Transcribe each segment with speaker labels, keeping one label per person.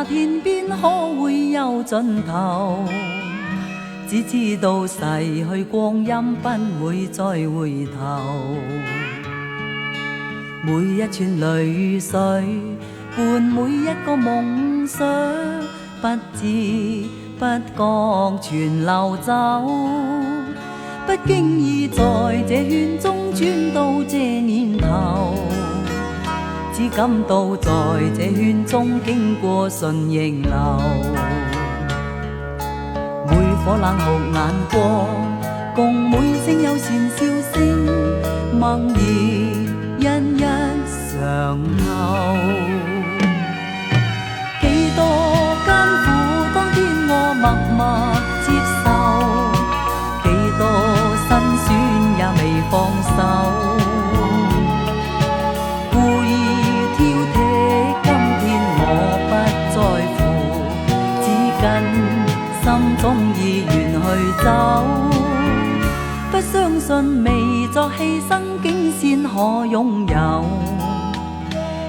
Speaker 1: 那天邊可會有盡頭？只知道逝去光陰不會再回頭。每一串淚水伴每一個夢想，不知不覺全流走。不經意在這圈中轉到這年頭，只感到在這圈中經過順逆流。每顆冷酷眼光，共每聲友善笑聲，默然一一嘗透。幾多艱苦，當天我默默接受，幾多辛酸也未放手。故意挑剔，今天我不在乎，只跟心中意願去走。不相信未作犧牲竟先可擁有，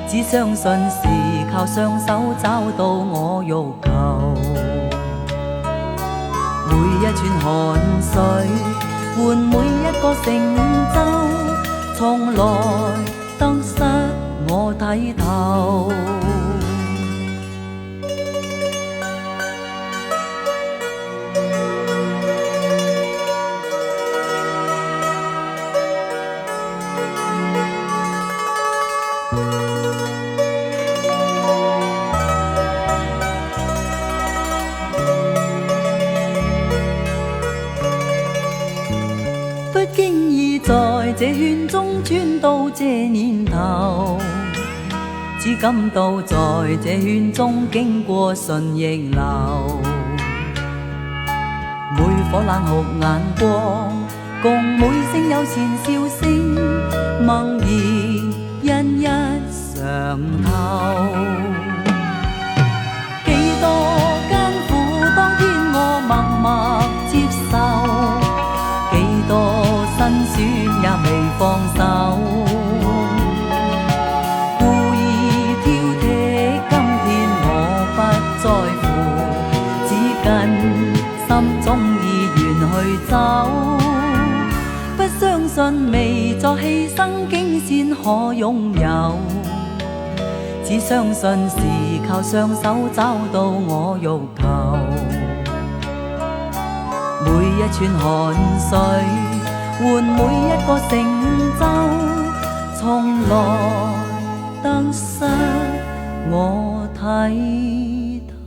Speaker 1: 只相信是靠雙手找到我欲求。每一串汗水換每一個成就，從來得失我睇透。不經意在這圈中轉到這年頭，只感到在這圈中經過順逆流。每顆冷酷眼光，共每聲友善笑聲，默然一一嘗透。幾多艱苦，當天我默默接受，幾多辛酸也未放手。故意挑剔，今天我不在乎，只跟心中意願去走。不相信未作犧牲竟先可擁有，只相信是靠雙手找到我欲求。每一串汗水換每一個成就，從來得失我睇透。